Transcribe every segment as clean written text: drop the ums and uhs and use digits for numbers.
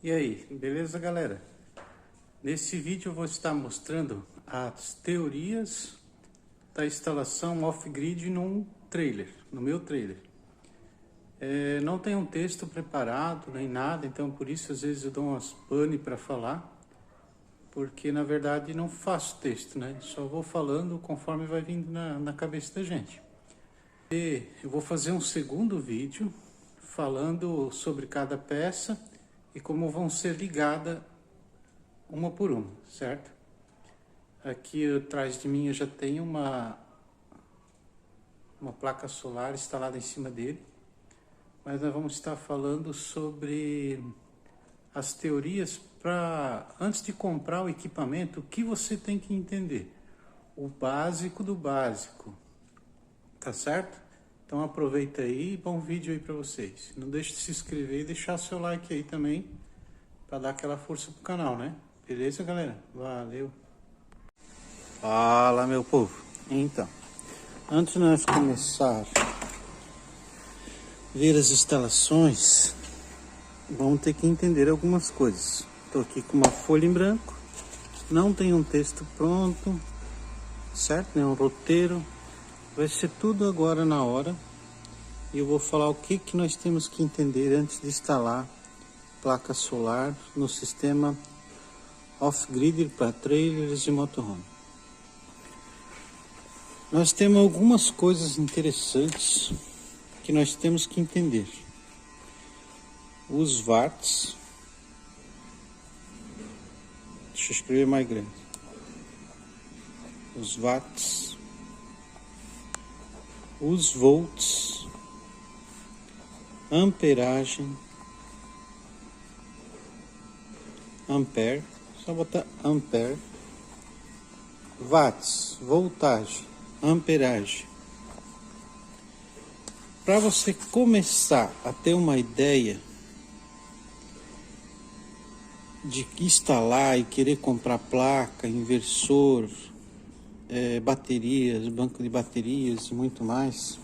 E aí, beleza, galera? Nesse vídeo eu vou estar mostrando as teorias da instalação off-grid num trailer, no meu trailer. Não tem um texto preparado nem nada, então por isso às vezes eu dou umas pane para falar, porque na verdade não faço texto, né? Só vou falando conforme vai vindo na cabeça da gente. E eu vou fazer um segundo vídeo falando sobre cada peça e como vão ser ligadas uma por uma, certo? Aqui atrás de mim eu já tenho uma placa solar instalada em cima dele, mas nós vamos estar falando sobre as teorias para, antes de comprar o equipamento, o que você tem que entender, o básico do básico, tá certo? Então aproveita aí, bom vídeo aí para vocês. Não deixe de se inscrever e deixar seu like aí também, para dar aquela força pro canal, né? Beleza, galera? Valeu! Fala, meu povo! Então, antes de nós começar a ver as instalações, vamos ter que entender algumas coisas. Estou aqui com uma folha em branco, não tem um texto pronto, certo? Nem um roteiro. Vai ser tudo agora na hora. E eu vou falar o que nós temos que entender antes de instalar placa solar no sistema off-grid para trailers e motorhome. Nós temos algumas coisas interessantes que nós temos que entender. Os watts. Deixa eu escrever mais grande. Os watts. Os volts. Amperagem. Ampere. Só botar ampere. Watts. Voltagem. Amperagem. Para você começar a ter uma ideia de instalar e querer comprar placa, inversor, baterias, banco de baterias e muito mais,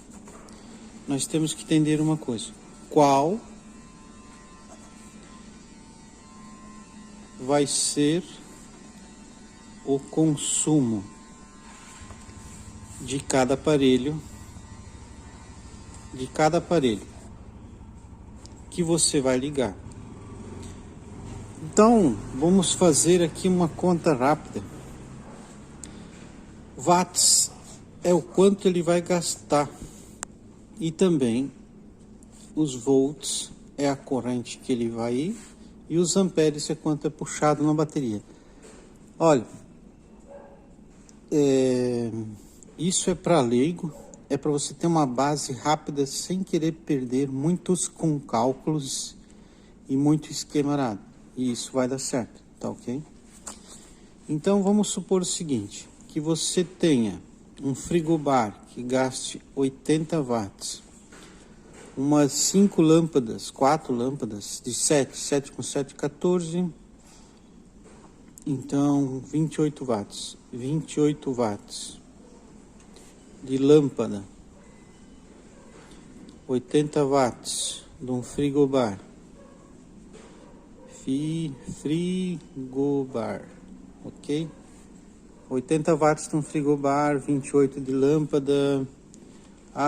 nós temos que entender uma coisa: qual vai ser o consumo de cada aparelho que você vai ligar. Então, vamos fazer aqui uma conta rápida. Watts é o quanto ele vai gastar, e também os volts é a corrente que ele vai ir, e os amperes é quanto é puxado na bateria. Olha, isso é para leigo, é para você ter uma base rápida sem querer perder muitos com cálculos e muito esquema, e isso vai dar certo, tá ok? Então vamos supor o seguinte, que você tenha um frigobar que gaste 80 watts, umas 4 lâmpadas de 7 com 7, 14, então 28 watts de lâmpada, 80 watts de um frigobar, ok? 80 watts de um frigobar, 28 de lâmpada.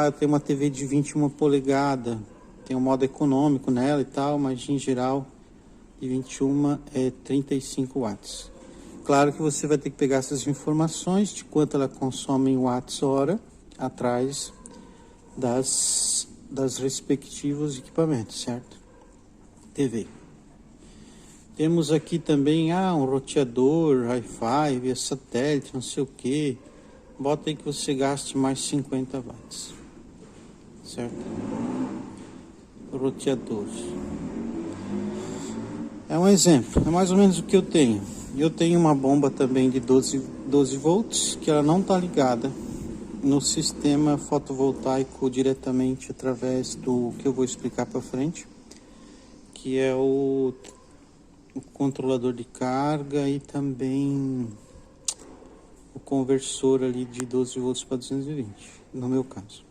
Eu tenho uma TV de 21 polegadas, tem um modo econômico nela e tal, mas em geral de 21 é 35 watts. Claro que você vai ter que pegar essas informações de quanto ela consome em watts hora atrás das respectivos equipamentos, certo? TV. Temos aqui também um roteador, Wi-Fi, via satélite, não sei o que. Bota aí que você gaste mais 50 watts, certo? Roteador. É um exemplo, é mais ou menos o que eu tenho. Eu tenho uma bomba também de 12 volts, que ela não está ligada no sistema fotovoltaico diretamente através do que eu vou explicar para frente, que é o controlador de carga e também o conversor ali de 12 volts para 220, no meu caso.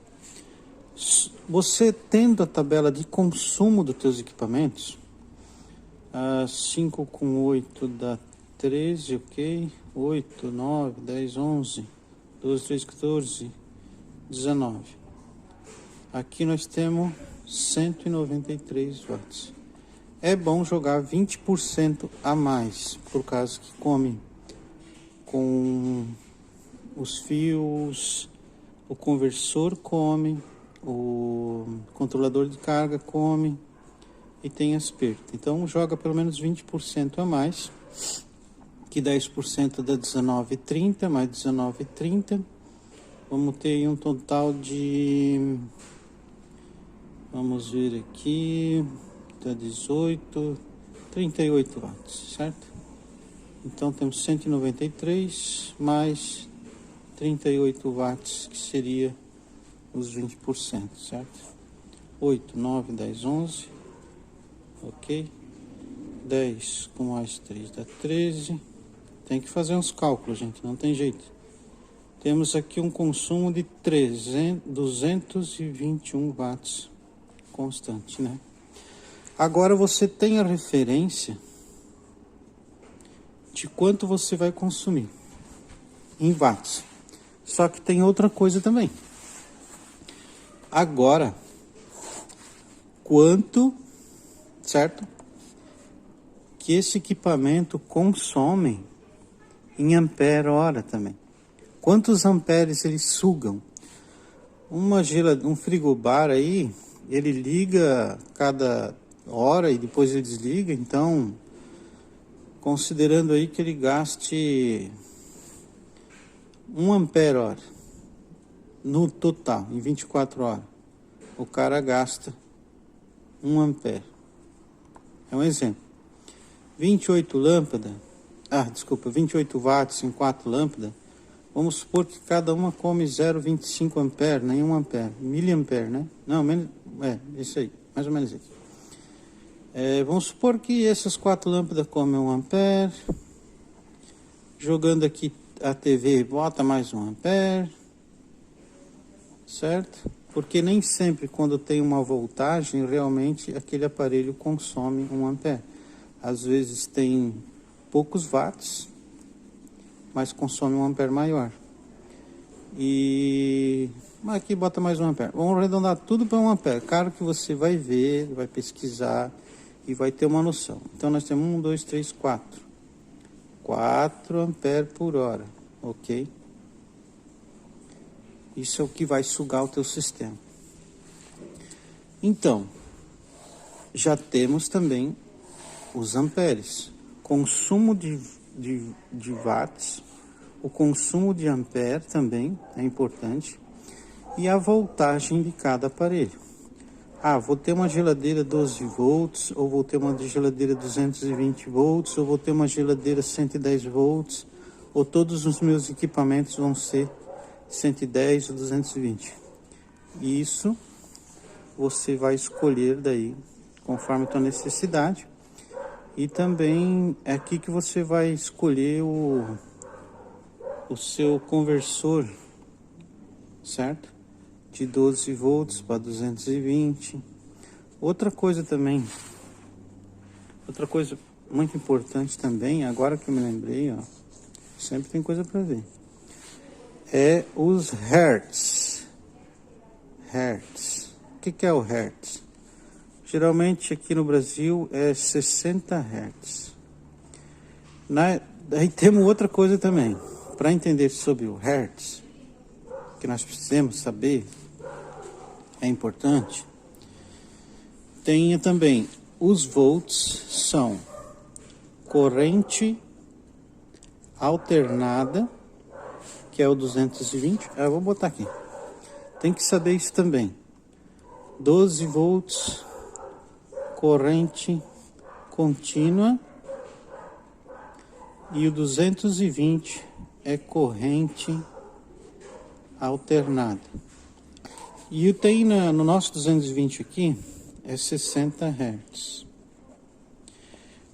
Você tendo a tabela de consumo dos teus equipamentos, 5 com 8 dá 13, ok? 8, 9, 10, 11, 12, 13, 14, 19. Aqui nós temos 193 watts. É bom jogar 20% a mais, por causa que come com os fios, o conversor come, o controlador de carga come e tem as perdas. Então joga pelo menos 20% a mais, que 10% dá 19,30, mais 19,30. Vamos ter aí um total de, vamos ver aqui, dá 18, 38 watts, certo? Então temos 193 mais 38 watts, que seria os 20%, certo? 8, 9, 10, 11, ok? 10 com mais 3 dá 13. Tem que fazer uns cálculos, gente, não tem jeito. Temos aqui um consumo de 221 watts constante, né? Agora você tem a referência de quanto você vai consumir em watts. Só que tem outra coisa também. Agora, quanto, certo? Que esse equipamento consome em ampere-hora também. Quantos amperes eles sugam? Um frigobar aí, ele liga cada hora e depois ele desliga, então, considerando aí que ele gaste 1 ampere-hora no total, em 24 horas, o cara gasta 1 ampere. É um exemplo. 28 lâmpadas, 28 watts em 4 lâmpadas, vamos supor que cada uma come 0,25 ampere, nem 1 ampere, miliampere, né? Não, menos, isso aí, mais ou menos isso. Vamos supor que essas 4 lâmpadas comem 1 ampere, jogando aqui a TV, bota mais 1 ampere, certo? Porque nem sempre quando tem uma voltagem, realmente aquele aparelho consome 1 ampere. Às vezes tem poucos watts, mas consome 1 ampere maior. E aqui bota mais 1 ampere. Vamos arredondar tudo para 1 ampere. Claro que você vai ver, vai pesquisar e vai ter uma noção. Então nós temos 1, 2, 3, 4. 4 ampere por hora, ok? Isso é o que vai sugar o teu sistema. Então, já temos também os amperes. Consumo de watts, o consumo de ampere também é importante, e a voltagem de cada aparelho. Vou ter uma geladeira 12 volts, ou vou ter uma geladeira 220 volts, ou vou ter uma geladeira 110 volts, ou todos os meus equipamentos vão ser 110 ou 220. Isso você vai escolher daí, conforme a tua necessidade. E também é aqui que você vai escolher o seu conversor, certo? De 12 volts para 220. Outra coisa muito importante também, agora que eu me lembrei, ó, sempre tem coisa para ver, é os hertz. Hertz. O que é o hertz? Geralmente aqui no Brasil é 60 Hz. Daí temos outra coisa também. Para entender sobre o Hertz, que nós precisamos saber, é importante. Tem também os volts, são corrente alternada, que é o 220. Eu vou botar aqui. Tem que saber isso também. 12 volts, corrente contínua, e o 220 é corrente alternada. E tem no nosso 220 aqui é 60 Hz.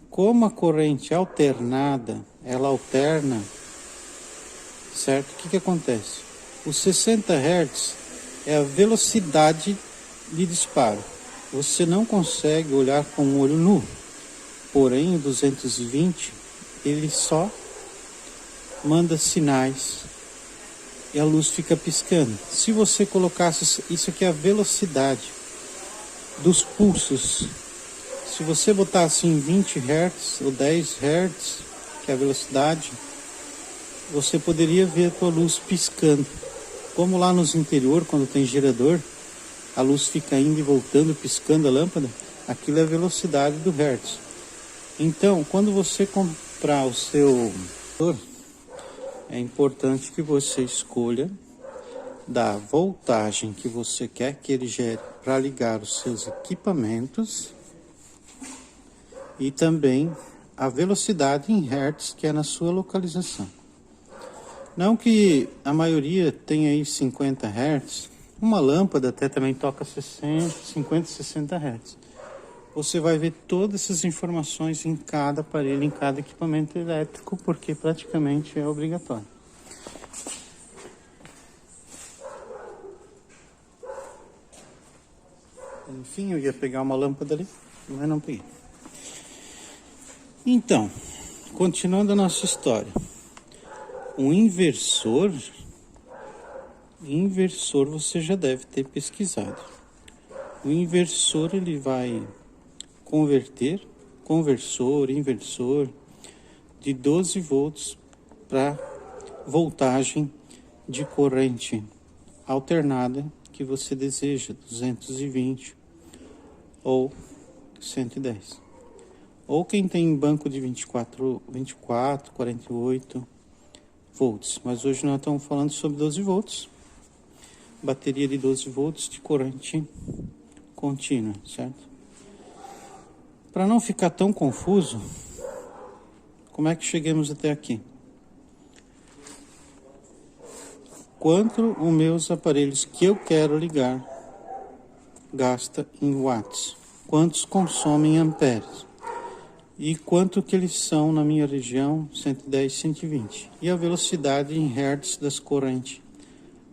Como a corrente alternada, ela alterna, certo? O que acontece? Os 60 Hz é a velocidade de disparo. Você não consegue olhar com o olho nu. Porém, o 220, ele só manda sinais e a luz fica piscando. Se você colocasse, isso aqui é a velocidade dos pulsos. Se você botasse em 20 Hz ou 10 Hz, que é a velocidade, você poderia ver a tua luz piscando. Como lá nos interior, quando tem gerador, a luz fica indo e voltando, piscando a lâmpada, aquilo é a velocidade do Hertz. Então, quando você comprar o seu motor, é importante que você escolha da voltagem que você quer que ele gere para ligar os seus equipamentos e também a velocidade em Hertz que é na sua localização. Não que a maioria tenha aí 50 Hz, uma lâmpada até também toca 50, 60 Hz. Você vai ver todas essas informações em cada aparelho, em cada equipamento elétrico, porque praticamente é obrigatório. Enfim, eu ia pegar uma lâmpada ali, mas não peguei. Então, continuando a nossa história. Um inversor você já deve ter pesquisado. O inversor, ele vai inversor de 12 volts para voltagem de corrente alternada que você deseja, 220 ou 110. Ou quem tem banco de 24, 48 volts. Mas hoje nós estamos falando sobre 12 volts. Bateria de 12 volts de corrente contínua, certo? Para não ficar tão confuso, como é que chegamos até aqui? Quanto os meus aparelhos que eu quero ligar gasta em watts? Quantos consomem amperes? E quanto que eles são na minha região, 110, 120. E a velocidade em hertz das correntes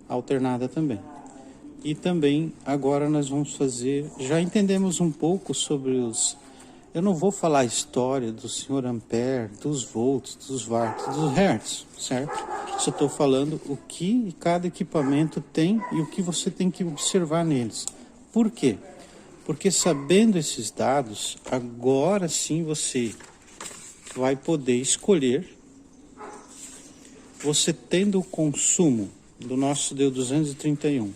alternada também. E também agora nós vamos fazer, já entendemos um pouco sobre eu não vou falar a história do senhor ampere, dos volts, dos watts, dos hertz, certo? Só estou falando o que cada equipamento tem e o que você tem que observar neles. Por quê? Porque sabendo esses dados, agora sim você vai poder escolher, você tendo o consumo do nosso deu 231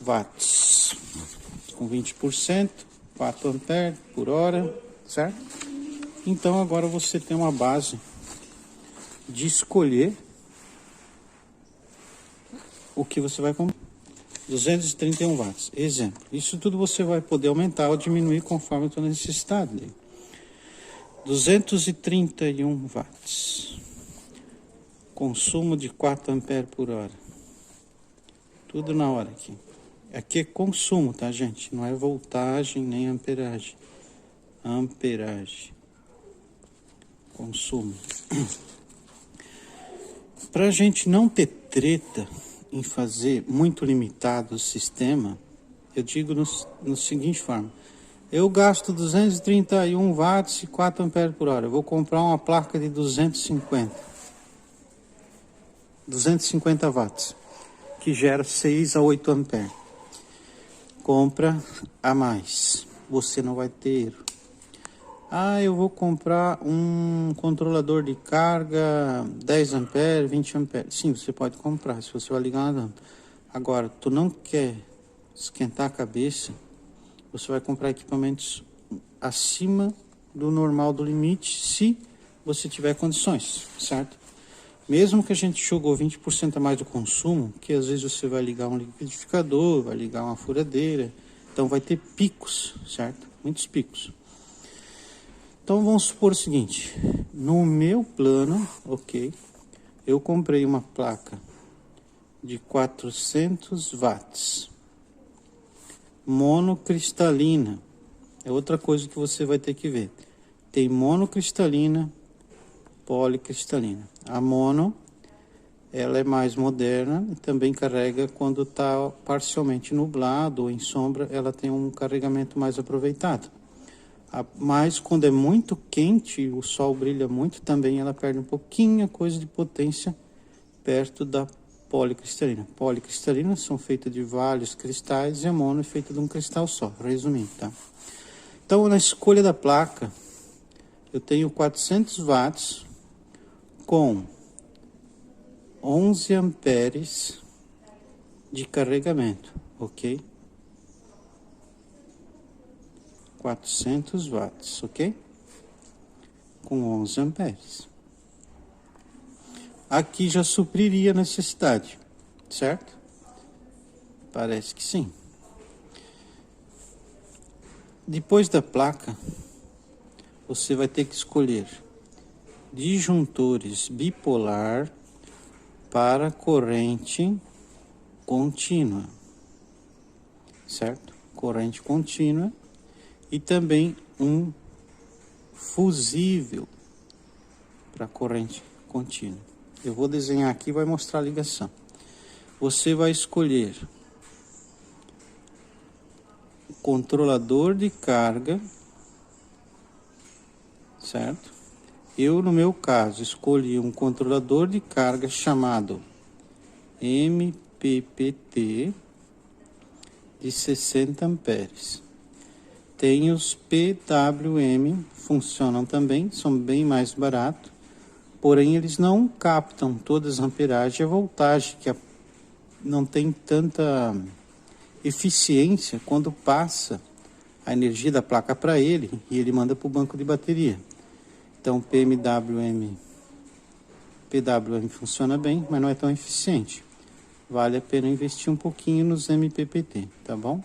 watts, com 20%, 4 amperes por hora, certo? Então agora você tem uma base de escolher o que você vai comprar. 231 watts, exemplo. Isso tudo você vai poder aumentar ou diminuir conforme a sua necessidade. 231 watts. Consumo de 4 amperes por hora. Tudo na hora aqui. Aqui é consumo, tá, gente? Não é voltagem nem amperagem. Amperagem. Consumo. Para a gente não ter treta em fazer muito limitado o sistema, eu digo no seguinte forma. Eu gasto 231 watts e 4 amperes por hora. Eu vou comprar uma placa de 250 watts, que gera 6 a 8 amperes. Compra a mais. Você não vai ter erro. Eu vou comprar um controlador de carga 10 amperes, 20 amperes. Sim, você pode comprar, se você vai ligar na lâmpada. Agora, tu não quer esquentar a cabeça, você vai comprar equipamentos acima do normal, do limite, se você tiver condições, certo? Mesmo que a gente jogou 20% a mais do consumo, que às vezes você vai ligar um liquidificador, vai ligar uma furadeira, então vai ter picos, certo? Muitos picos. Então vamos supor o seguinte, no meu plano, ok, eu comprei uma placa de 400 watts, monocristalina, é outra coisa que você vai ter que ver. Tem monocristalina, policristalina. A mono, ela é mais moderna e também carrega quando está parcialmente nublado ou em sombra, ela tem um carregamento mais aproveitado. Mas quando é muito quente, o sol brilha muito, também ela perde um pouquinho a coisa de potência perto da policristalina. Policristalinas são feitas de vários cristais e a mono é feita de um cristal só, resumindo, tá? Então, na escolha da placa, eu tenho 400 watts com 11 amperes de carregamento, ok? 400 watts, ok? Com 11 amperes. Aqui já supriria a necessidade, certo? Parece que sim. Depois da placa, você vai ter que escolher disjuntores bipolar para corrente contínua, certo? Corrente contínua e também um fusível para corrente contínua. Eu vou desenhar aqui e vai mostrar a ligação. Você vai escolher o controlador de carga, certo? Eu, no meu caso, escolhi um controlador de carga chamado MPPT de 60 amperes. Tem os PWM, funcionam também, são bem mais baratos, porém eles não captam todas as amperagens e a voltagem, que não tem tanta eficiência quando passa a energia da placa para ele e ele manda para o banco de bateria. Então PWM funciona bem, mas não é tão eficiente. Vale a pena investir um pouquinho nos MPPT, tá bom?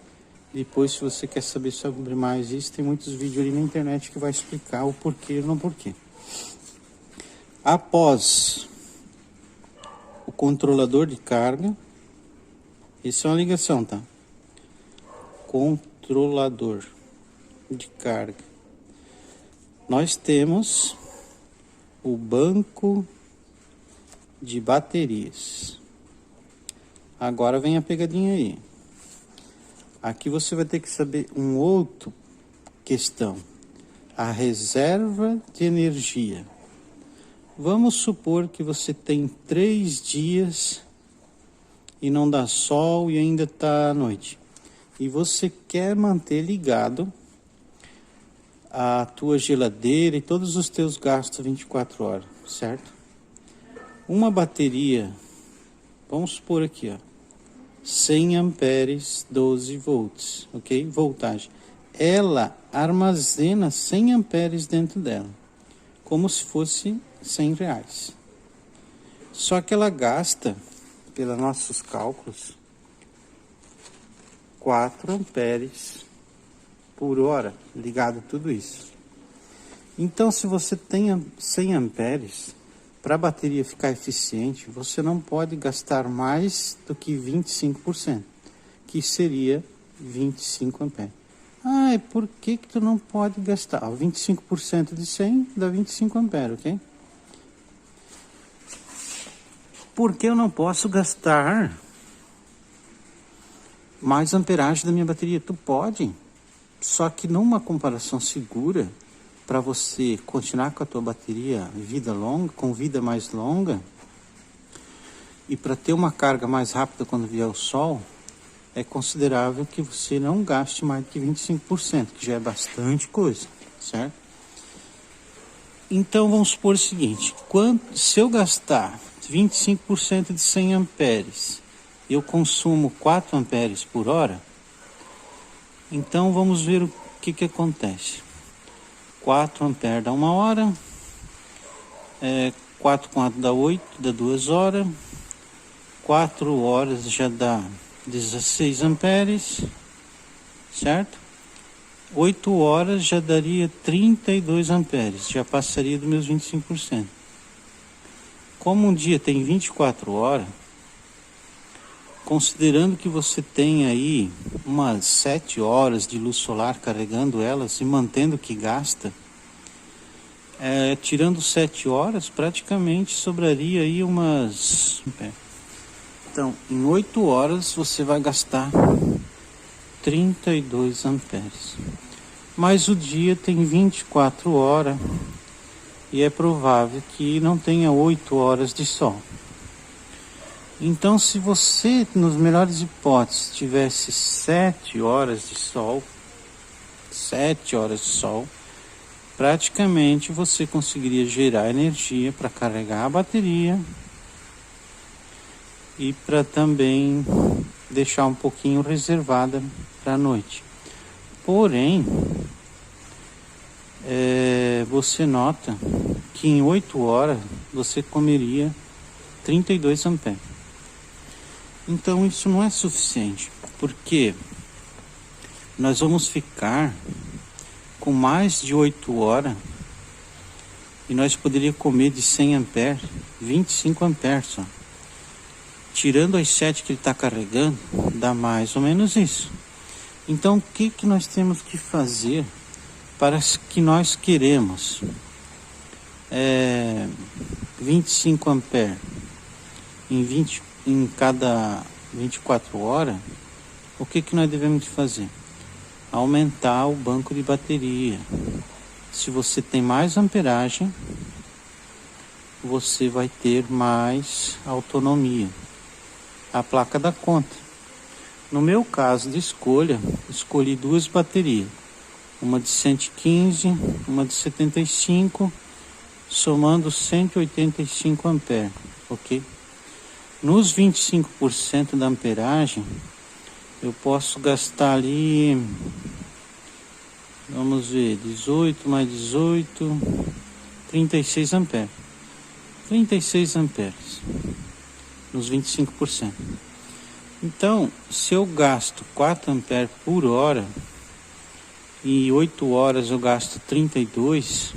Depois, se você quer saber sobre mais isso, tem muitos vídeos ali na internet que vai explicar o porquê e não porquê. Após o controlador de carga, isso é uma ligação, tá? Controlador de carga. Nós temos o banco de baterias. Agora vem a pegadinha aí. Aqui você vai ter que saber um outro questão. A reserva de energia. Vamos supor que você tem 3 dias e não dá sol e ainda está à noite. E você quer manter ligado a tua geladeira e todos os teus gastos 24 horas, certo? Uma bateria, vamos supor aqui, ó, 100 amperes, 12 volts, ok? Voltagem. Ela armazena 100 amperes dentro dela, como se fosse 100 reais. Só que ela gasta, pelos nossos cálculos, 4 amperes por hora, ligado a tudo isso. Então, se você tem 100 amperes, para a bateria ficar eficiente, você não pode gastar mais do que 25%, que seria 25 amperes. Ah, e por que tu não pode gastar? 25% de 100 dá 25 amperes, ok? Porque eu não posso gastar mais amperagem da minha bateria? Tu pode, só que numa comparação segura, para você continuar com a tua bateria vida longa, com vida mais longa, e para ter uma carga mais rápida quando vier o sol, é considerável que você não gaste mais do que 25%, que já é bastante coisa, certo? Então vamos supor o seguinte, se eu gastar 25% de 100 amperes, eu consumo 4 amperes por hora, então vamos ver o que acontece. 4 amperes dá 1 hora, 4 com 4 dá 8, dá 2 horas, 4 horas já dá 16 amperes, certo? 8 horas já daria 32 amperes, já passaria dos meus 25%. Como um dia tem 24 horas, considerando que você tem aí umas 7 horas de luz solar carregando elas e mantendo o que gasta, tirando 7 horas, praticamente sobraria aí umas... Então, em 8 horas você vai gastar 32 amperes. mas o dia tem 24 horas e é provável que não tenha 8 horas de sol. Então, se você, nos melhores hipóteses, tivesse 7 horas de sol, 7 horas de sol, praticamente você conseguiria gerar energia para carregar a bateria e para também deixar um pouquinho reservada para a noite. Porém, você nota que em 8 horas você comeria 32 amperes. Então isso não é suficiente, porque nós vamos ficar com mais de 8 horas e nós poderíamos comer de 100 amperes, 25 amperes só. Tirando as 7 que ele está carregando, dá mais ou menos isso. Então o que nós temos que fazer para que nós queremos 25 amperes em cada 24 horas? O que nós devemos fazer? Aumentar o banco de bateria. Se você tem mais amperagem, você vai ter mais autonomia. A placa dá conta. No meu caso de escolha, escolhi 2 baterias. Uma de 115, uma de 75, somando 185 amperes, ok? Nos 25% da amperagem, eu posso gastar ali, vamos ver, 18 mais 18, 36 amperes. 36 amperes nos 25%. Então, se eu gasto 4 amperes por hora e 8 horas eu gasto 32,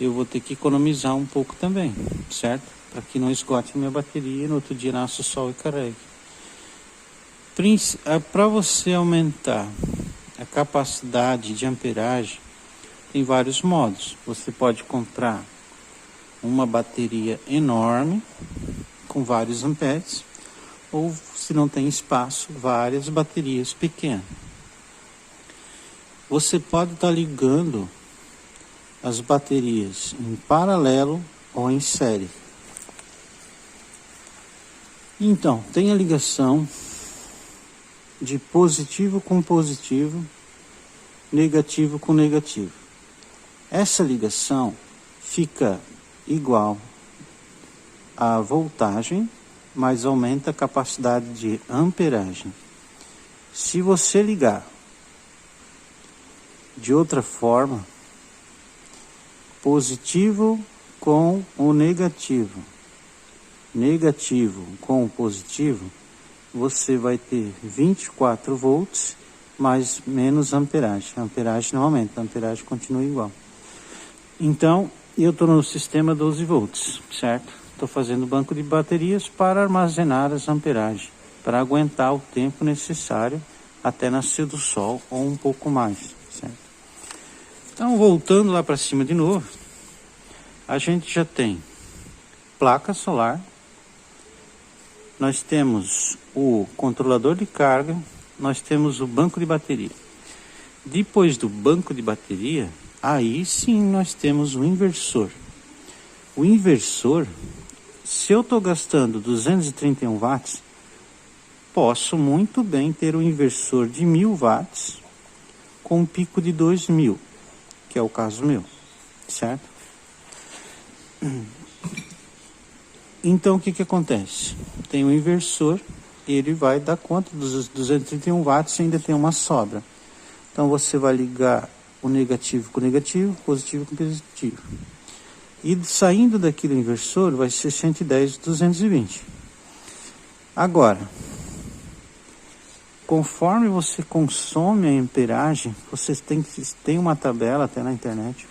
eu vou ter que economizar um pouco também, certo? Para que não esgote a minha bateria e no outro dia nasce o sol e carregue. Para você aumentar a capacidade de amperagem, tem vários modos. Você pode comprar uma bateria enorme com vários amperes, ou se não tem espaço, várias baterias pequenas. Você pode estar ligando as baterias em paralelo ou em série. Então, tem a ligação de positivo com positivo, negativo com negativo. Essa ligação fica igual à voltagem, mas aumenta a capacidade de amperagem. Se você ligar de outra forma, positivo com o negativo, negativo com o positivo, você vai ter 24 volts, mas menos amperagem. A amperagem não aumenta, a amperagem continua igual. Então, eu estou no sistema 12 volts, certo? Estou fazendo banco de baterias para armazenar as amperagens, para aguentar o tempo necessário até nascer do sol ou um pouco mais, certo? Então, voltando lá para cima de novo, a gente já tem placa solar, nós temos o controlador de carga, nós temos o banco de bateria. Depois do banco de bateria, aí sim nós temos o inversor. O inversor, se eu estou gastando 231 watts, posso muito bem ter um inversor de 1000 watts com um pico de 2000, que é o caso meu, certo? Então o que acontece? Tem um inversor, ele vai dar conta dos 231 watts e ainda tem uma sobra. Então você vai ligar o negativo com negativo, positivo com positivo. E saindo daqui do inversor vai ser 110, 220. Agora, conforme você consome a amperagem, você tem uma tabela até na internet.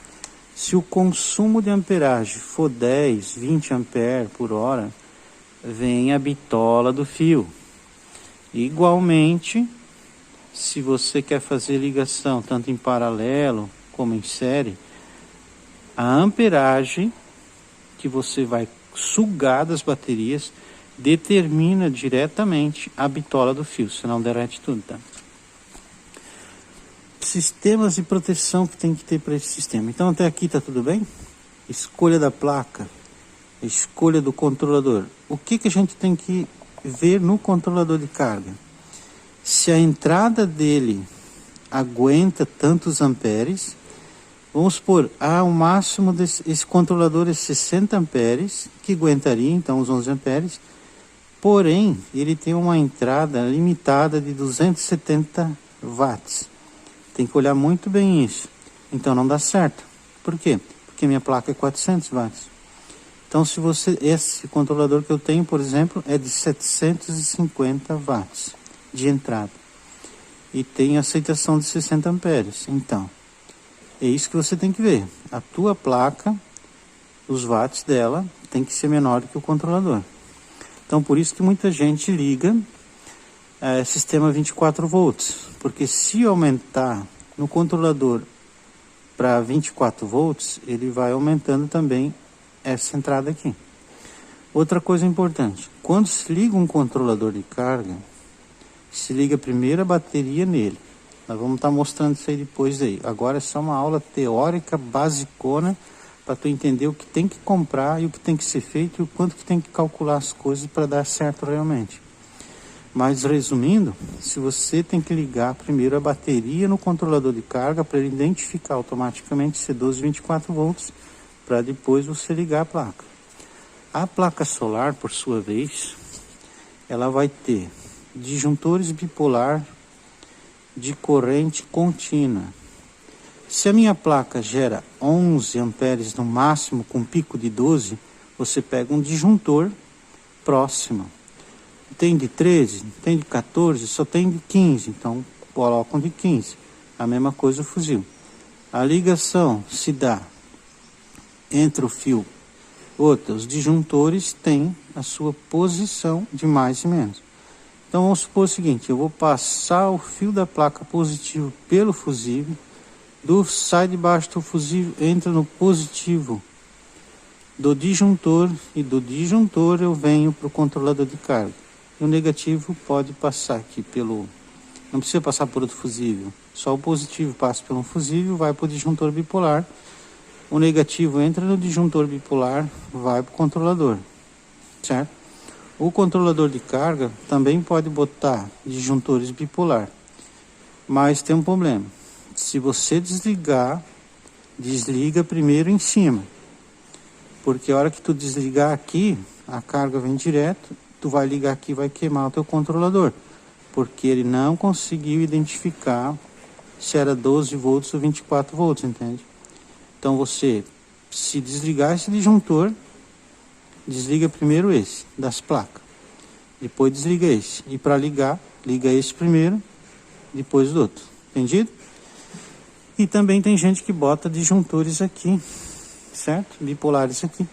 Se o consumo de amperagem for 10, 20 amperes por hora, vem a bitola do fio. Igualmente, se você quer fazer ligação tanto em paralelo como em série, a amperagem que você vai sugar das baterias determina diretamente a bitola do fio, senão derrete tudo, tá? sistemas de proteção que tem que ter para esse sistema. Então até aqui tá tudo bem? Escolha da placa, escolha do controlador. O que a gente tem que ver no controlador de carga? Se a entrada dele aguenta tantos amperes. Vamos supor, o máximo desse controlador é 60 amperes, que aguentaria então os 11 amperes, porém ele tem uma entrada limitada de 270 watts. Tem que olhar muito bem isso, então não dá certo. Por quê? Porque minha placa é 400 watts. Então se esse controlador que eu tenho, por exemplo, é de 750 watts de entrada e tem aceitação de 60 amperes, então é isso que você tem que ver. A tua placa, os watts dela, tem que ser menor do que o controlador. Então, por isso que muita gente liga sistema 24 volts. Porque se aumentar no controlador para 24 volts, ele vai aumentando também essa entrada aqui. Outra coisa importante. Quando se liga um controlador de carga, se liga primeiro a bateria nele. Nós vamos estar mostrando isso aí depois aí. Agora é só uma aula teórica basicona para tu entender o que tem que comprar e o que tem que ser feito e o quanto que tem que calcular as coisas para dar certo realmente. Mas resumindo, se você tem que ligar primeiro a bateria no controlador de carga para ele identificar automaticamente ser 1224 volts para depois você ligar a placa. A placa solar, por sua vez, ela vai ter disjuntores bipolar de corrente contínua. Se a minha placa gera 11 amperes no máximo com pico de 12, você pega um disjuntor próximo. Tem de 13, tem de 14, só tem de 15, então colocam de 15. A mesma coisa o fusível. A ligação se dá entre o fio os disjuntores têm a sua posição de mais e menos. Então vamos supor o seguinte, eu vou passar o fio da placa positivo pelo fusível, sai de baixo do fusível, entra no positivo do disjuntor e do disjuntor eu venho para o controlador de carga. E o negativo pode passar aqui não precisa passar por outro fusível, só o positivo passa pelo fusível, vai para o disjuntor bipolar, o negativo entra no disjuntor bipolar, vai para o controlador, certo? O controlador de carga também pode botar disjuntores bipolar, mas tem um problema. Se você desliga primeiro em cima, porque a hora que tu desligar aqui, a carga vem direto, tu vai ligar aqui e vai queimar o teu controlador, porque ele não conseguiu identificar se era 12 volts ou 24 volts, entende? Então você, se desligar esse disjuntor, desliga primeiro esse, das placas. Depois desliga esse. E para ligar, liga esse primeiro, depois do outro. Entendido? E também tem gente que bota disjuntores aqui, certo? Bipolares aqui.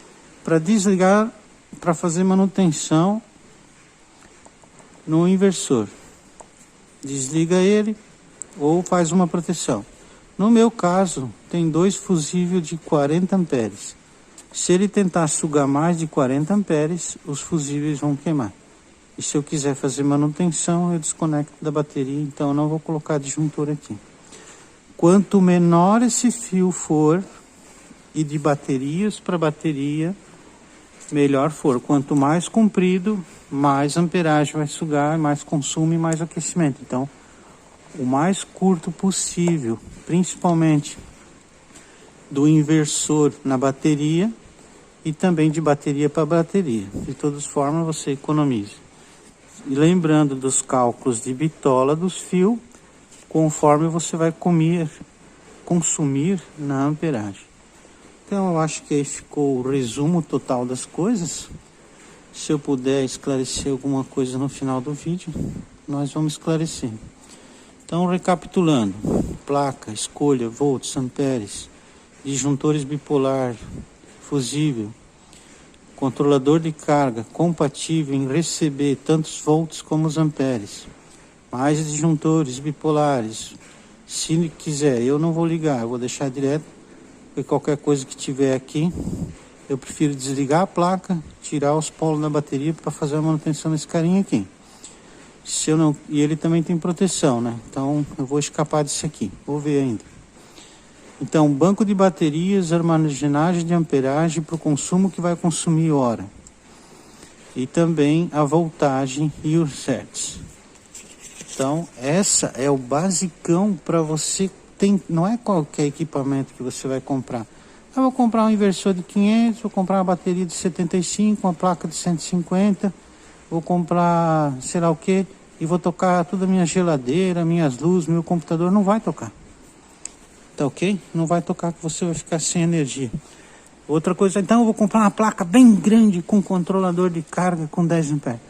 Para desligar, para fazer manutenção no inversor. Desliga ele ou faz uma proteção. No meu caso, tem dois fusíveis de 40 amperes. Se ele tentar sugar mais de 40 amperes, os fusíveis vão queimar. E se eu quiser fazer manutenção, eu desconecto da bateria, então eu não vou colocar disjuntor aqui. Quanto menor esse fio for, e de baterias para bateria, melhor for. Quanto mais comprido, mais amperagem vai sugar, mais consumo e mais aquecimento. Então, o mais curto possível, principalmente do inversor na bateria e também de bateria para bateria. De todas formas, você economiza. E lembrando dos cálculos de bitola dos fios, conforme você vai consumir na amperagem. Então eu acho que aí ficou o resumo total das coisas. Se eu puder esclarecer alguma coisa no final do vídeo, nós vamos esclarecer. Então, recapitulando: placa, escolha, volts, amperes, disjuntores bipolar, fusível, controlador de carga compatível em receber tantos volts como os amperes, mais disjuntores bipolares. Se quiser, eu não vou ligar, eu vou deixar direto, porque qualquer coisa que tiver aqui, eu prefiro desligar a placa, tirar os polos da bateria para fazer a manutenção desse carinha aqui. Se eu não, e ele também tem proteção, né? Então eu vou escapar disso aqui. Vou ver ainda. Então, banco de baterias, armazenagem de amperagem para o consumo que vai consumir hora. E também a voltagem e os hertz. Então, essa é o basicão para você ter. Não é qualquer equipamento que você vai comprar. Eu vou comprar um inversor de 500, vou comprar uma bateria de 75, uma placa de 150, vou comprar sei lá o que, e vou tocar toda a minha geladeira, minhas luzes, meu computador. Não vai tocar. Tá ok? Não vai tocar, que você vai ficar sem energia. Outra coisa, então eu vou comprar uma placa bem grande com controlador de carga com 10 amperes.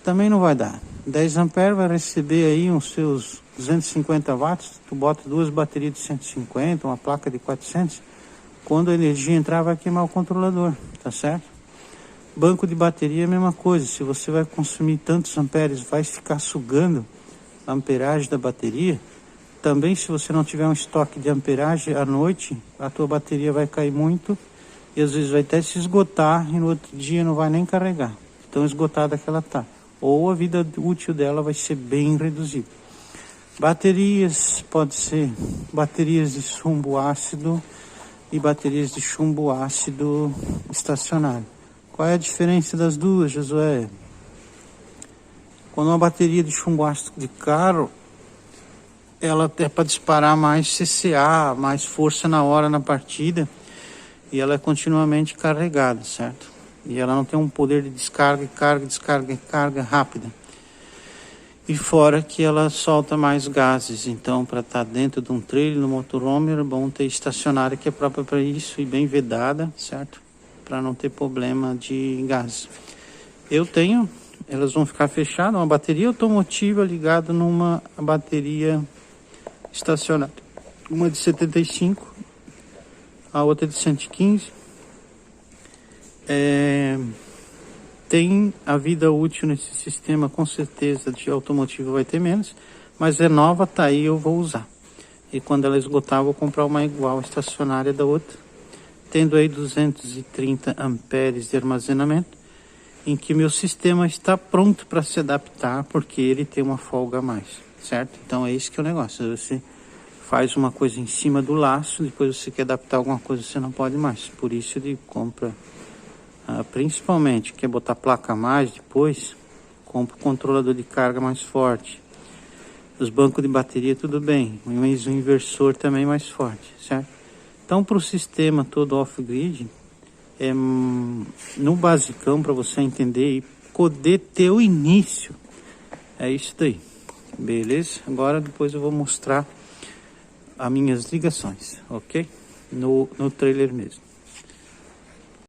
Também não vai dar. 10 amperes vai receber aí uns seus 250 watts. Tu bota duas baterias de 150, uma placa de 400. Quando a energia entrar, vai queimar o controlador, tá certo? Banco de bateria é a mesma coisa. Se você vai consumir tantos amperes, vai ficar sugando a amperagem da bateria. Também, se você não tiver um estoque de amperagem à noite, a tua bateria vai cair muito e às vezes vai até se esgotar e no outro dia não vai nem carregar, tão esgotada que ela tá. Ou a vida útil dela vai ser bem reduzida. Baterias, pode ser baterias de chumbo ácido e baterias de chumbo ácido estacionário. Qual é a diferença das duas, Josué? Quando uma bateria de chumbo ácido de carro, ela é para disparar mais CCA, mais força na hora na partida, e ela é continuamente carregada, certo? E ela não tem um poder de descarga, carga rápida. E fora que ela solta mais gases, então para estar dentro de um trailer, no motorhome, é bom ter estacionária que é própria para isso e bem vedada, certo? Para não ter problema de gás. Eu tenho, elas vão ficar fechadas, uma bateria automotiva ligada numa bateria estacionária, uma de 75, a outra de 115. Tem a vida útil nesse sistema, com certeza de automotivo vai ter menos, mas é nova, tá aí, eu vou usar. E quando ela esgotar, eu vou comprar uma igual estacionária da outra, tendo aí 230 amperes de armazenamento, em que meu sistema está pronto para se adaptar, porque ele tem uma folga a mais, certo? Então é isso que é o negócio. Você faz uma coisa em cima do laço, depois você quer adaptar alguma coisa, você não pode mais. Por isso ele compra, principalmente, quer botar placa a mais depois, compra o controlador de carga mais forte. Os bancos de bateria tudo bem, mas o inversor também mais forte, certo? Então para o sistema todo off-grid, no basicão, para você entender e poder ter o início, é isso daí, beleza? Agora depois eu vou mostrar as minhas ligações, ok? No trailer mesmo.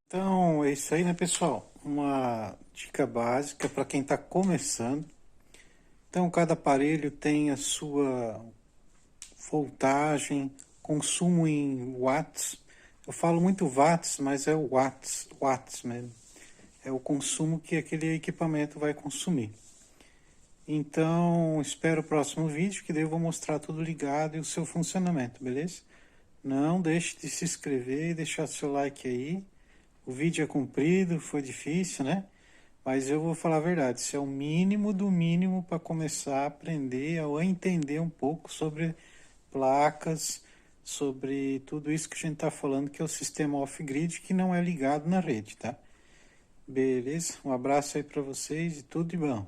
Então é isso aí, né, pessoal? Uma dica básica para quem está começando. Então cada aparelho tem a sua voltagem, consumo em watts. Eu falo muito watts, mas é o watts mesmo. É o consumo que aquele equipamento vai consumir. Então, espero o próximo vídeo, que daí eu vou mostrar tudo ligado e o seu funcionamento, beleza? Não deixe de se inscrever e deixar seu like aí. O vídeo é comprido, foi difícil, né? Mas eu vou falar a verdade, isso é o mínimo do mínimo para começar a aprender ou a entender um pouco sobre placas, sobre tudo isso que a gente está falando, que é o sistema off-grid, que não é ligado na rede, tá? Beleza? Um abraço aí para vocês e tudo de bom.